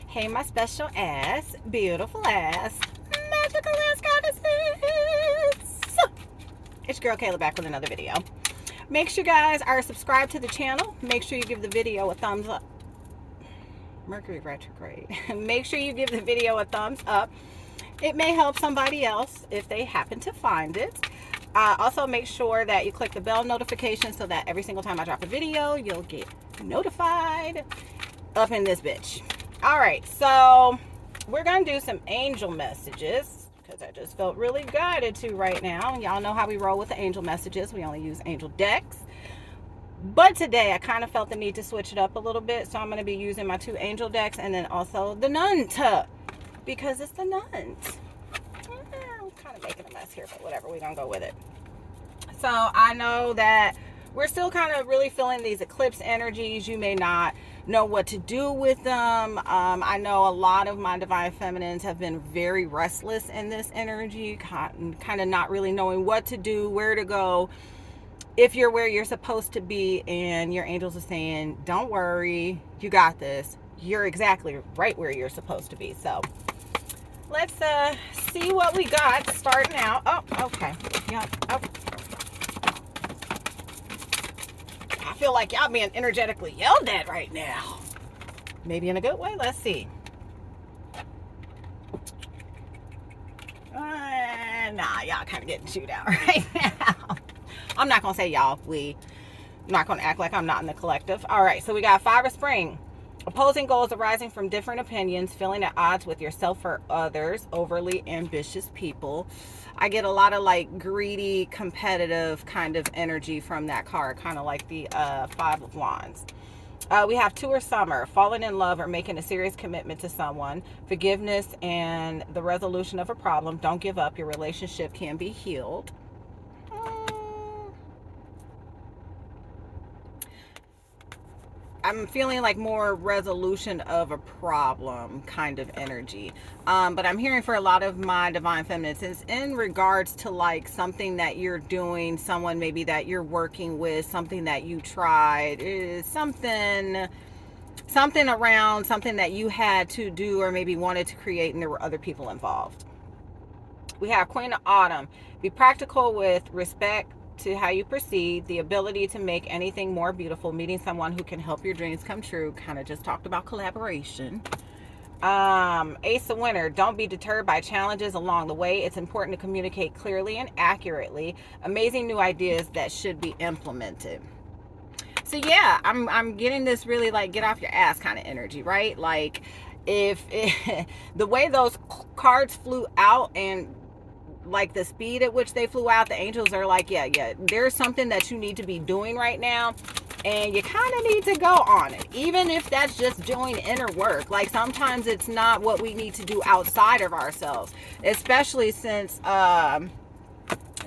Hey, my special ass, beautiful ass, magical ass goddesses. It's your girl Kayla back with another video. Make sure you guys are subscribed to the channel. Make sure you give the video a thumbs up. Mercury retrograde. Make sure you give the video a thumbs up. It may help somebody else if they happen to find it. Also, make sure that you click the bell notification so that every single time I drop a video, you'll get notified up in this bitch. All right, so we're going to do some angel messages because I just felt really guided to right now. Y'all know how we roll with the angel messages. We only use angel decks. But today I kind of felt the need to switch it up a little bit. So I'm going to be using my 2 angel decks and then also the nunt because it's the nunt. I'm kind of making a mess here, but whatever. We're going to go with it. So I know that we're still kind of really feeling these eclipse energies. You may not know what to do with them. I know a lot of my divine feminines have been very restless in this energy, kind of not really knowing what to do, where to go, if you're where you're supposed to be, and your angels are saying, don't worry, you got this. You're exactly right where you're supposed to be. So let's see what we got starting out. Oh, okay. Yeah. Oh. I feel like y'all being energetically yelled at right now. Maybe in a good way. Let's see. Nah, y'all kind of getting chewed out right now. I'm not going to say y'all. I'm not going to act like I'm not in the collective. All right, so we got 5 of spring. Opposing goals arising from different opinions, feeling at odds with yourself or others, overly ambitious people. I get a lot of like greedy, competitive kind of energy from that card, kind of like the 5 of wands. We have 2 of summer, falling in love or making a serious commitment to someone, forgiveness and the resolution of a problem. Don't give up. Your relationship can be healed. I'm feeling like more resolution of a problem kind of energy. But I'm hearing for a lot of my divine feminines, it's in regards to like something that you're doing, someone maybe that you're working with, something that you tried, is something around something that you had to do or maybe wanted to create and there were other people involved. We have Queen of Autumn. Be practical with respect to how you proceed, the ability to make anything more beautiful, meeting someone who can help your dreams come true. Kind of just talked about collaboration. Ace of Winter. Don't be deterred by challenges along the way. It's important to communicate clearly and accurately. Amazing new ideas that should be implemented. So yeah, I'm getting this really like get off your ass kind of energy, right? Like if the way those cards flew out and like the speed at which they flew out, the angels are like, yeah, there's something that you need to be doing right now and you kind of need to go on it, even if that's just doing inner work. Like sometimes it's not what we need to do outside of ourselves, especially since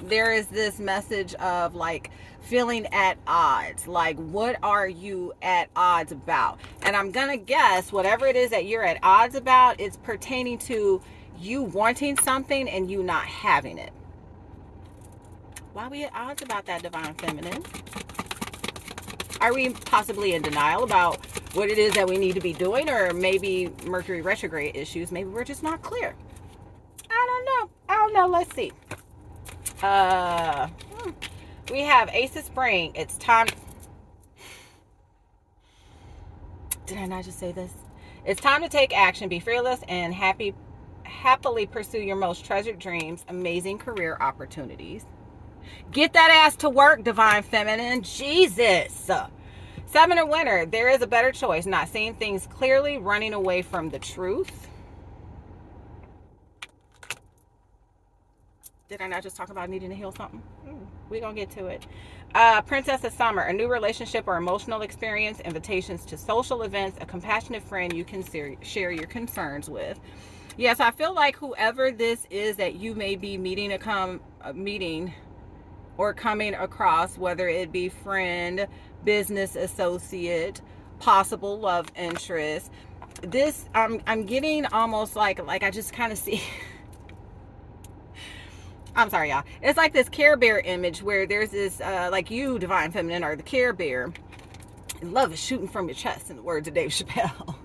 there is this message of like feeling at odds. Like, what are you at odds about? And I'm gonna guess whatever it is that you're at odds about, it's pertaining to you wanting something and you not having it. Why are we at odds about that, divine feminine? Are we possibly in denial about what it is that we need to be doing, or maybe Mercury retrograde issues? Maybe we're just not clear. I don't know. Let's see. We have Ace of Spring. It's time. Did I not just say this? It's time to take action. Be fearless and happily pursue your most treasured dreams. Amazing career opportunities. Get that ass to work, divine feminine. Jesus. 7 of Winter. There is a better choice. Not seeing things clearly. Running away from the truth. Did I not just talk about needing to heal something? We're going to get to it. Princess of Summer. A new relationship or emotional experience. Invitations to social events. A compassionate friend you can share your concerns with. Yes, I feel like whoever this is that you may be meeting or coming across, whether it be friend, business associate, possible love interest, this I'm getting almost like I just kind of see. I'm sorry, y'all. It's like this Care Bear image where there's this like you, divine feminine, are the Care Bear, and love is shooting from your chest, in the words of Dave Chappelle.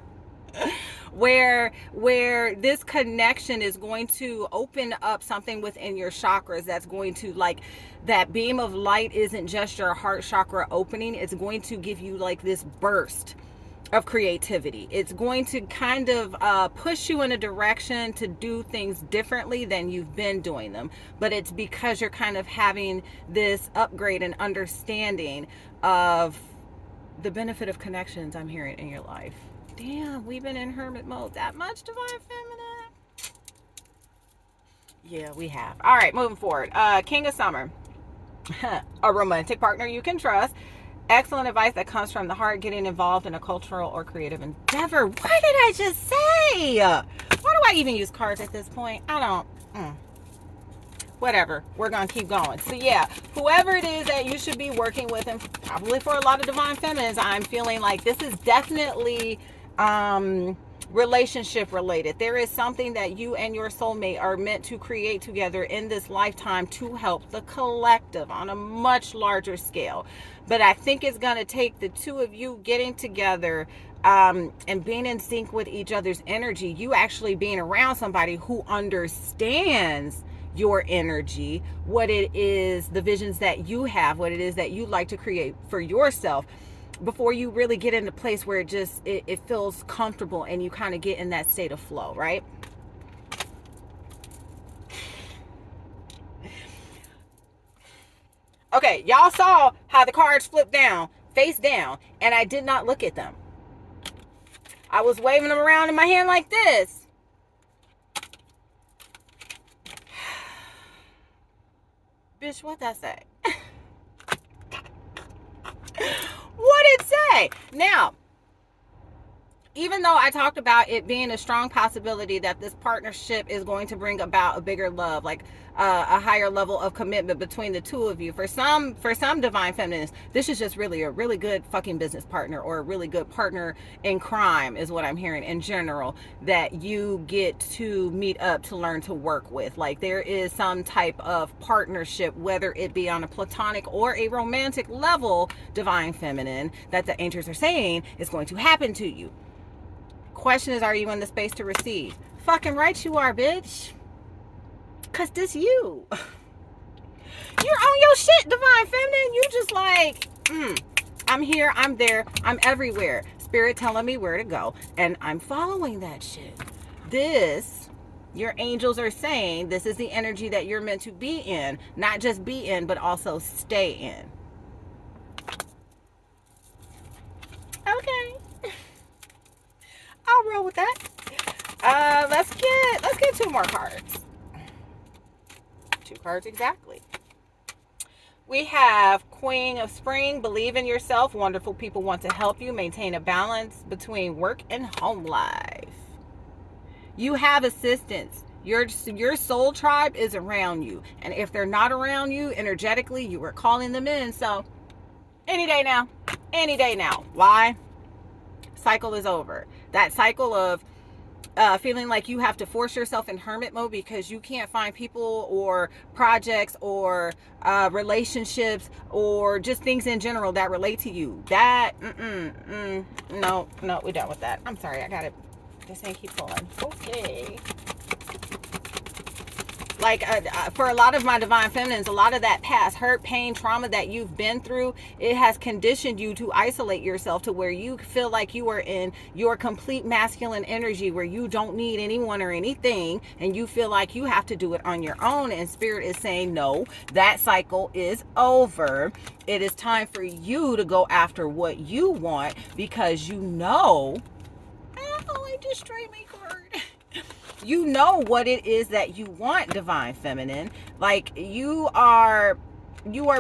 where this connection is going to open up something within your chakras that's going to, like, that beam of light isn't just your heart chakra opening. It's going to give you like this burst of creativity. It's going to kind of push you in a direction to do things differently than you've been doing them. But it's because you're kind of having this upgrade and understanding of the benefit of connections I'm hearing in your life. Damn, we've been in hermit mode that much, Divine Feminine? Yeah, we have. All right, moving forward. King of Summer. A romantic partner you can trust. Excellent advice that comes from the heart, getting involved in a cultural or creative endeavor. What did I just say? Why do I even use cards at this point? I don't. Whatever. We're going to keep going. So yeah, whoever it is that you should be working with, and probably for a lot of Divine Feminines, I'm feeling like this is definitely relationship related. There is something that you and your soulmate are meant to create together in this lifetime to help the collective on a much larger scale. But I think it's going to take the two of you getting together and being in sync with each other's energy. You actually being around somebody who understands your energy, what it is, the visions that you have, what it is that you like to create for yourself, before you really get in a place where it feels comfortable and you kind of get in that state of flow, right? Okay, y'all saw how the cards flipped down, face down, and I did not look at them. I was waving them around in my hand like this. Bitch, what'd that say? What did it say? Now, even though I talked about it being a strong possibility that this partnership is going to bring about a bigger love, like a higher level of commitment between the two of you. For some Divine Feminines, this is just really a really good fucking business partner, or a really good partner in crime is what I'm hearing in general, that you get to meet up to learn to work with. Like, there is some type of partnership, whether it be on a platonic or a romantic level, Divine Feminine, that the angels are saying is going to happen to you. Question is, are you in the space to receive? Fucking right you are, bitch. Cause this you. You're on your shit, Divine Feminine. You just like, I'm here, I'm there, I'm everywhere. Spirit telling me where to go, and I'm following that shit. This, your angels are saying, this is the energy that you're meant to be in. Not just be in, but also stay in. Okay. I'll roll with that. Let's get two more cards. Two cards exactly. We have Queen of Spring. Believe in yourself. Wonderful people want to help you maintain a balance between work and home life. You have assistance. Your soul tribe is around you, and if they're not around you energetically, you are calling them in. So any day now. Why? Cycle is over. That cycle of feeling like you have to force yourself in hermit mode because you can't find people or projects or relationships or just things in general that relate to you. That no, we're done with that. I'm sorry, I got it. This thing keep pulling. Okay. Like for a lot of my Divine Feminines, a lot of that past hurt, pain, trauma that you've been through, it has conditioned you to isolate yourself to where you feel like you are in your complete masculine energy, where you don't need anyone or anything, and you feel like you have to do it on your own. And Spirit is saying, no, that cycle is over. It is time for you to go after what you want, because you know, I just straight my card. You know what it is that you want, Divine Feminine. Like, you are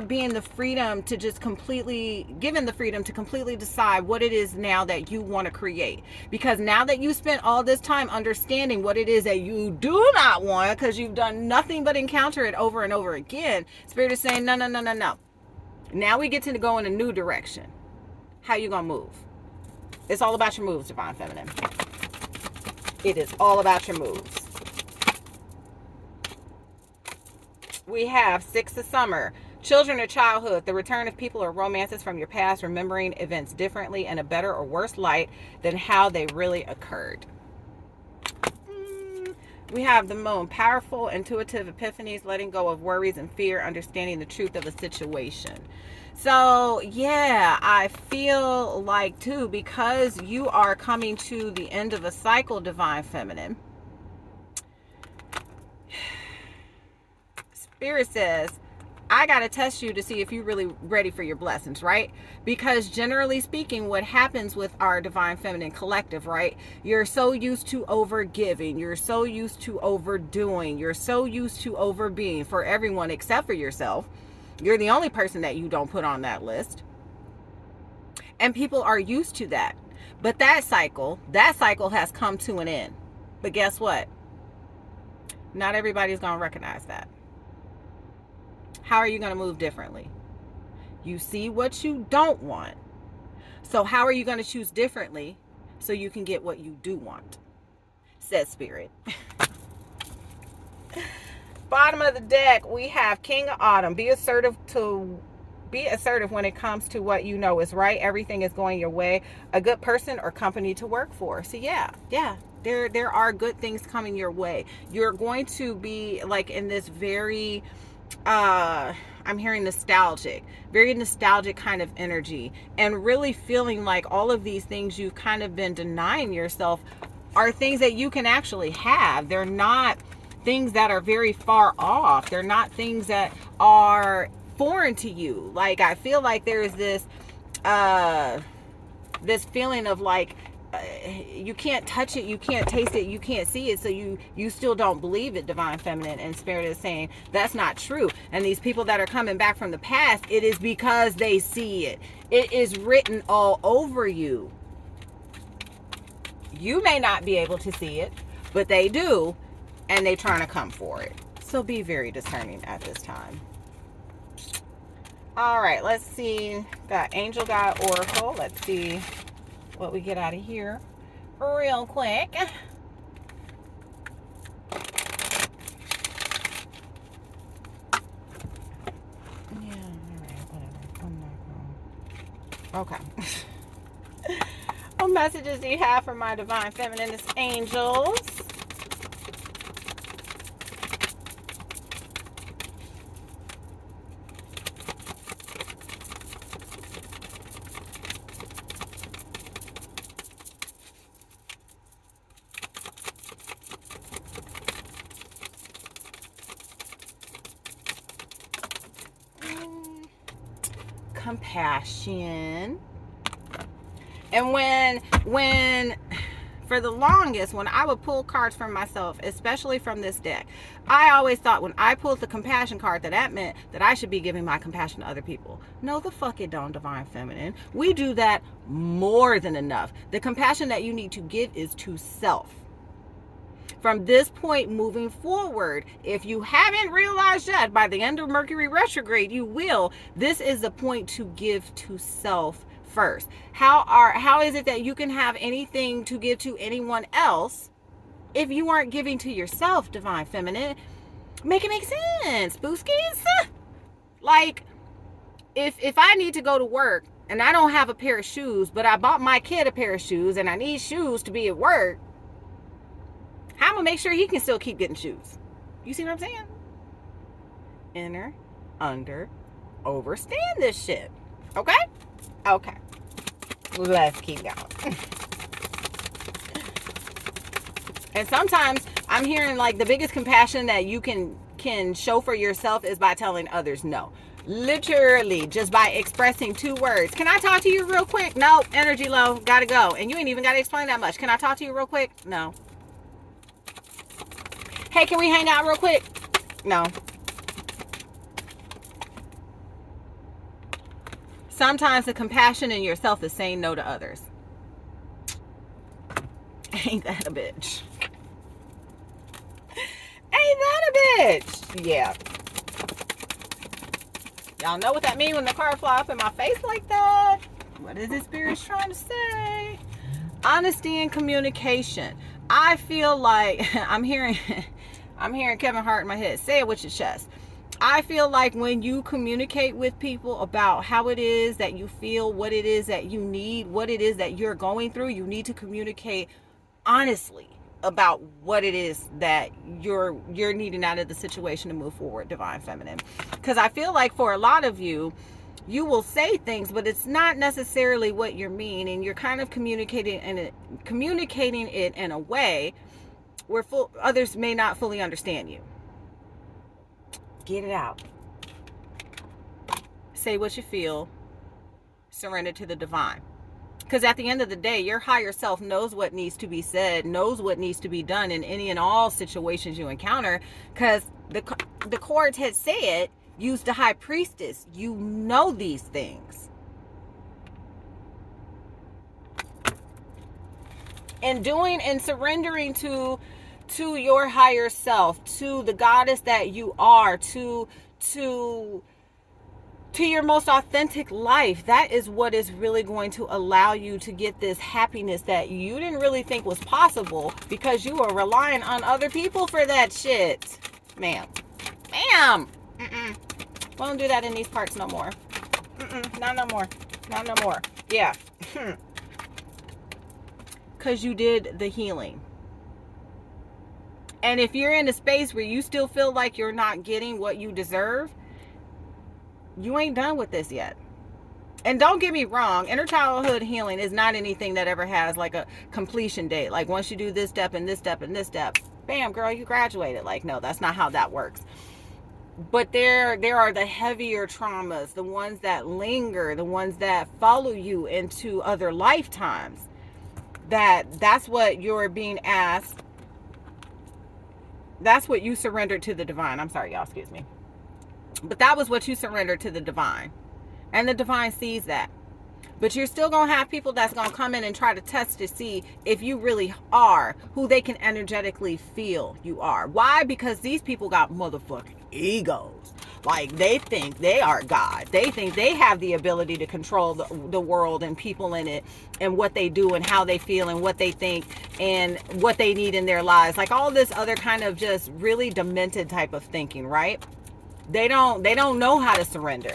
being the freedom to just given the freedom to completely decide what it is now that you want to create. Because now that you spent all this time understanding what it is that you do not want, because you've done nothing but encounter it over and over again, Spirit is saying, no. Now we get to go in a new direction. How you gonna move? It's all about your moves, Divine Feminine. It is all about your moves. We have Six of Summer. Children of childhood. The return of people or romances from your past, remembering events differently in a better or worse light than how they really occurred. We have the moon, powerful, intuitive epiphanies, letting go of worries and fear, understanding the truth of a situation. So, yeah, I feel like, too, because you are coming to the end of a cycle, Divine Feminine, Spirit says, I got to test you to see if you're really ready for your blessings, right? Because generally speaking, what happens with our Divine Feminine collective, right? You're so used to overgiving. You're so used to overdoing. You're so used to overbeing for everyone except for yourself. You're the only person that you don't put on that list. And people are used to that. But that cycle has come to an end. But guess what? Not everybody's going to recognize that. How are you going to move differently? You see what you don't want. So how are you going to choose differently so you can get what you do want? Says Spirit. Bottom of the deck, we have King of Autumn. Be assertive when it comes to what you know is right. Everything is going your way. A good person or company to work for. So yeah. There are good things coming your way. You're going to be like in this very I'm hearing very nostalgic kind of energy, and really feeling like all of these things you've kind of been denying yourself are things that you can actually have. They're not things that are very far off. They're not things that are foreign to you. Like, I feel like there's this feeling of like, you can't touch it, you can't taste it, you can't see it, so you still don't believe it, Divine Feminine. And Spirit is saying that's not true. And these people that are coming back from the past, it is because they see it. It is written all over you. You may not be able to see it, but they do, and they're trying to come for it. So be very discerning at this time. All right, let's see. Got Angel Guide Oracle. Let's see what we get out of here real quick. Yeah, all right, whatever. I'm not going. Okay. What messages do you have for my Divine Feminine angels? Compassion. And when for the longest, when I would pull cards from myself, especially from this deck, I always thought when I pulled the compassion card that meant that I should be giving my compassion to other people. No, the fuck it don't, Divine Feminine. We do that more than enough. The compassion that you need to give is to self. From this point moving forward, if you haven't realized yet, by the end of Mercury retrograde, you will. This is the point to give to self first. How is it that you can have anything to give to anyone else if you aren't giving to yourself, Divine Feminine? Make it make sense, booskies. Like, if I need to go to work and I don't have a pair of shoes, but I bought my kid a pair of shoes and I need shoes to be at work, how am I gonna make sure he can still keep getting shoes? You see what I'm saying? Inner, under, overstand this shit. Okay? Okay. Let's keep going. And sometimes I'm hearing like the biggest compassion that you can show for yourself is by telling others no. Literally, just by expressing 2 words. Can I talk to you real quick? No, energy low, gotta go. And you ain't even gotta explain that much. Can I talk to you real quick? No. Hey, can we hang out real quick? No. Sometimes the compassion in yourself is saying no to others. Ain't that a bitch? Ain't that a bitch? Yeah. Y'all know what that means when the card fly up in my face like that? What is this Spirit's trying to say? Honesty and communication. I feel like I'm hearing Kevin Hart in my head. Say it with your chest. I feel like when you communicate with people about how it is that you feel, what it is that you need, what it is that you're going through, you need to communicate honestly. about what it is that you're needing out of the situation to move forward, Divine Feminine. Because I feel like for a lot of you, you will say things, but it's not necessarily what you mean, and you're kind of communicating it in a way where others may not fully understand you. Get it out. Say what you feel. Surrender to the divine. Because at the end of the day, your higher self knows what needs to be said, knows what needs to be done in any and all situations you encounter. Because the cards had said, use the high priestess. You know these things. And doing and surrendering to your higher self, to the goddess that you are, to your most authentic life. That is what is really going to allow you to get this happiness that you didn't really think was possible, because you are relying on other people for that shit. Ma'am. Won't do that in these parts no more. Not no more. Yeah. Because you did the healing. And if you're in a space where you still feel like you're not getting what you deserve, you ain't done with this yet. And don't get me wrong, inner childhood healing is not anything that ever has like a completion date. Like once you do this step and this step and this step, bam, girl, you graduated. Like, no, that's not how that works. But there are the heavier traumas, the ones that linger, the ones that follow you into other lifetimes. That's what you're being asked. That's what you surrendered to the divine. I'm sorry, y'all, excuse me. But that was what you surrendered to the divine. And the divine sees that. But you're still going to have people that's going to come in and try to test to see if you really are who they can energetically feel you are. Why? Because these people got motherfucking egos. Like, they think they are God. They think they have the ability to control the world and people in it, and what they do and how they feel and what they think and what they need in their lives. Like all this other kind of just really demented type of thinking, right? They don't know how to surrender.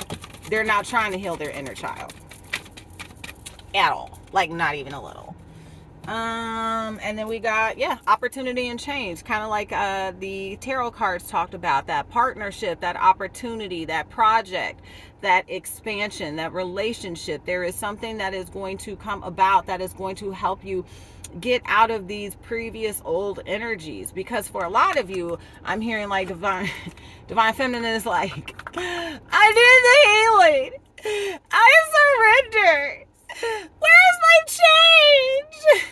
They're not trying to heal their inner child at all. Like, not even a little. And then we got, opportunity and change. Kind of like the tarot cards talked about. That partnership, that opportunity, that project, that expansion, that relationship. There is something that is going to come about that is going to help you get out of these previous old energies. Because for a lot of you, I'm hearing like divine feminine is like, I did the healing, I surrendered, where's my change?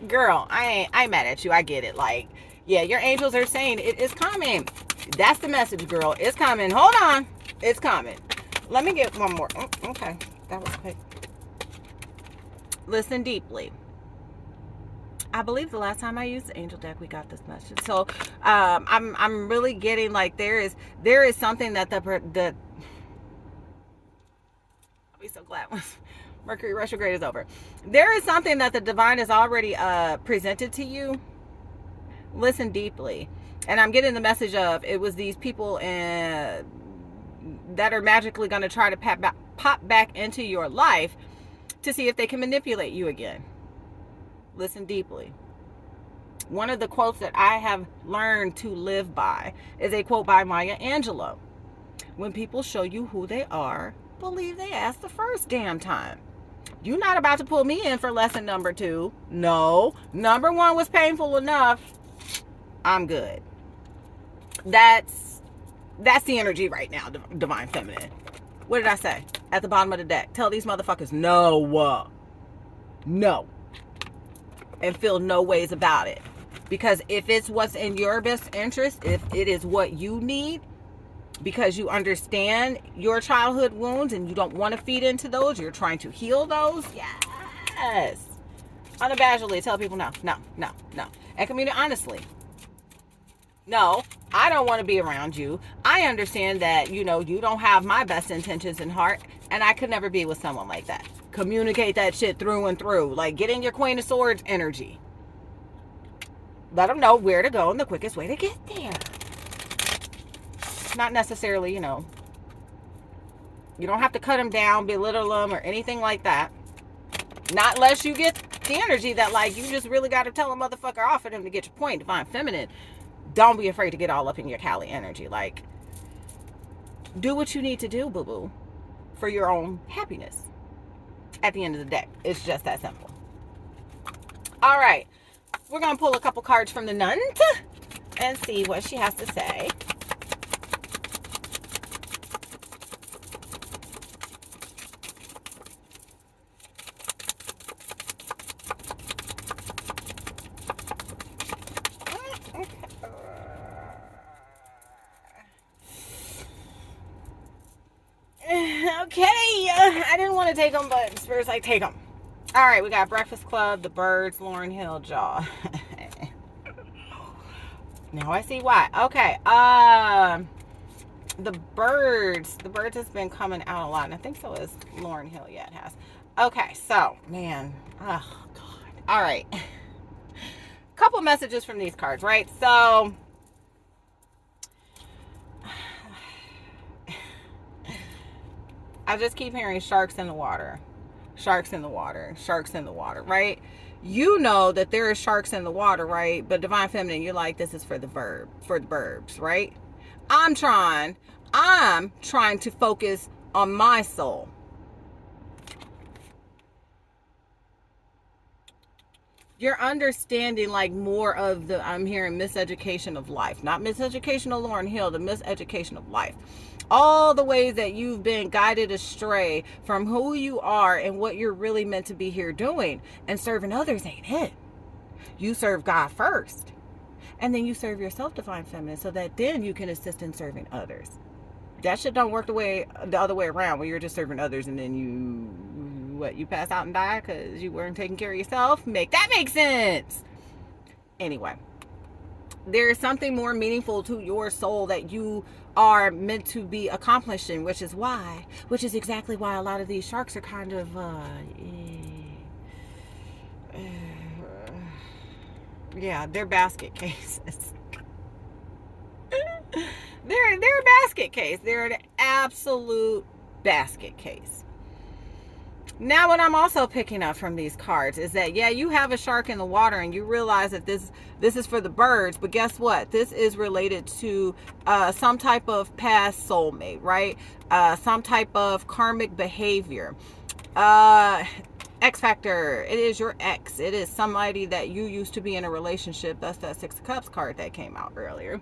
Girl, I ain't mad at you. I get it. Like, yeah, your angels are saying it is coming. That's the message, girl. It's coming. Hold on, it's coming. Let me get one more. Okay, that was quick. Listen deeply. I believe the last time I used the angel deck, we got this message. So I'm really getting like there is something that I'll be so glad when Mercury retrograde is over. There is something that the divine has already presented to you. Listen deeply. And I'm getting the message of it was these people that are magically going to try to pop back into your life to see if they can manipulate you again. Listen deeply. One of the quotes that I have learned to live by is a quote by Maya Angelou. When people show you who they are, believe they asked the first damn time. You're not about to pull me in for lesson number 2. No. Number 1 was painful enough. I'm good. That's the energy right now, Divine Feminine. What did I say? At the bottom of the deck. Tell these motherfuckers no. No. And feel no ways about it. Because if it's what's in your best interest, if it is what you need, because you understand your childhood wounds and you don't want to feed into those, you're trying to heal those, yes. Unabashedly tell people no. And communicate honestly. No, I don't want to be around you. I understand that, you don't have my best intentions in heart, and I could never be with someone like that. Communicate that shit through and through. Like, get in your Queen of Swords energy. Let them know where to go and the quickest way to get there. Not necessarily, you don't have to cut them down, belittle them, or anything like that. Not unless you get the energy that, like, you just really got to tell a motherfucker off for them to get your point. Divine feminine, don't be afraid to get all up in your Cali energy. Like, do what you need to do, boo-boo, for your own happiness. At the end of the day, it's just that simple. All right, we're going to pull a couple cards from the Nun and see what she has to say. Okay, I didn't want to take them, but Spirit's like, take them. All right, we got Breakfast Club, The Birds, Lauryn Hill, Jaw. Now I see why. Okay, The Birds has been coming out a lot, and I think so is Lauryn Hill. Yeah, it has. Okay, so, man, oh, God. All right. Couple messages from these cards, right? So, I just keep hearing sharks in the water. Sharks in the water. Sharks in the water, right? You know that there are sharks in the water, right? But Divine Feminine, you're like, this is for the verbs, right? I'm trying to focus on my soul. You're understanding, like, more of the, I'm hearing miseducation of life. Not miseducation of Lauryn Hill, the miseducation of life. All the ways that you've been guided astray from who you are and what you're really meant to be here doing. And serving others ain't it. You serve God first. And then you serve yourself, Divine Feminine, so that then you can assist in serving others. That shit don't work the other way around, where you're just serving others and then you pass out and die because you weren't taking care of yourself. Make that make sense. Anyway, there is something more meaningful to your soul that you are meant to be accomplishing, which is exactly why a lot of these sharks are kind of yeah, they're basket cases. they're a basket case. They're an absolute basket case. Now, what I'm also picking up from these cards is that, yeah, you have a shark in the water and you realize that this is for the birds, but guess what? This is related to some type of past soulmate, right? Some type of karmic behavior. X factor. It is your ex. It is somebody that you used to be in a relationship. That's that Six of Cups card that came out earlier.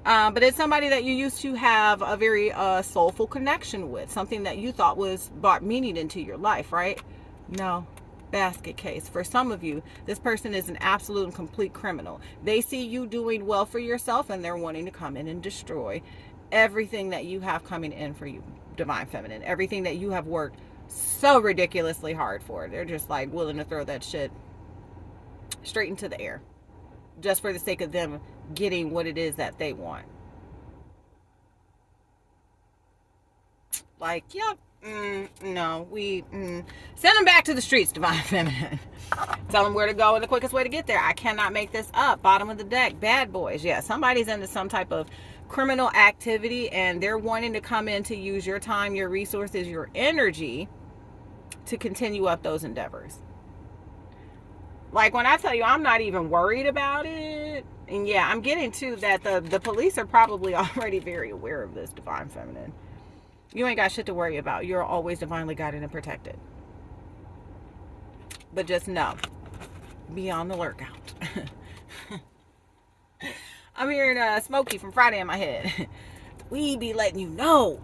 But it's somebody that you used to have a very soulful connection with, something that you thought brought meaning into your life, right? No, basket case. For some of you, this person is an absolute and complete criminal. They see you doing well for yourself and they're wanting to come in and destroy everything that you have coming in for you, Divine Feminine. Everything that you have worked so ridiculously hard for. They're just like willing to throw that shit straight into the air, just for the sake of them getting what it is that they want. Like, yep, no, send them back to the streets, Divine Feminine. Tell them where to go and the quickest way to get there. I cannot make this up. Bottom of the deck, bad boys. Yeah, somebody's into some type of criminal activity and they're wanting to come in to use your time, your resources, your energy to continue up those endeavors. Like, when I tell you I'm not even worried about it, and yeah, I'm getting to that the police are probably already very aware of this, Divine Feminine. You ain't got shit to worry about. You're always divinely guided and protected. But just know, be on the lookout. I'm hearing Smokey from Friday in my head. We be letting you know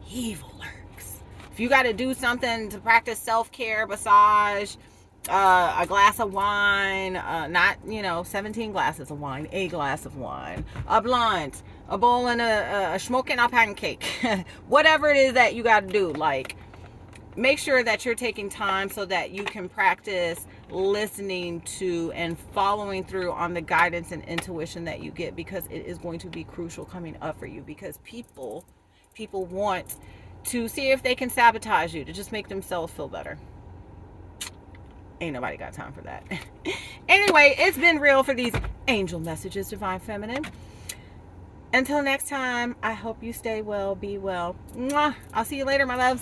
evil lurks. If you got to do something to practice self-care, massage, a glass of wine, not 17 glasses of wine, a glass of wine, a blunt, a bowl, and a smoking a pancake. Whatever it is that you got to do, like, make sure that you're taking time so that you can practice listening to and following through on the guidance and intuition that you get, because it is going to be crucial coming up for you, because people want to see if they can sabotage you to just make themselves feel better. Ain't nobody got time for that. Anyway, it's been real for these angel messages, Divine Feminine. Until next time, I hope you stay well, be well. Mwah. I'll see you later, my loves.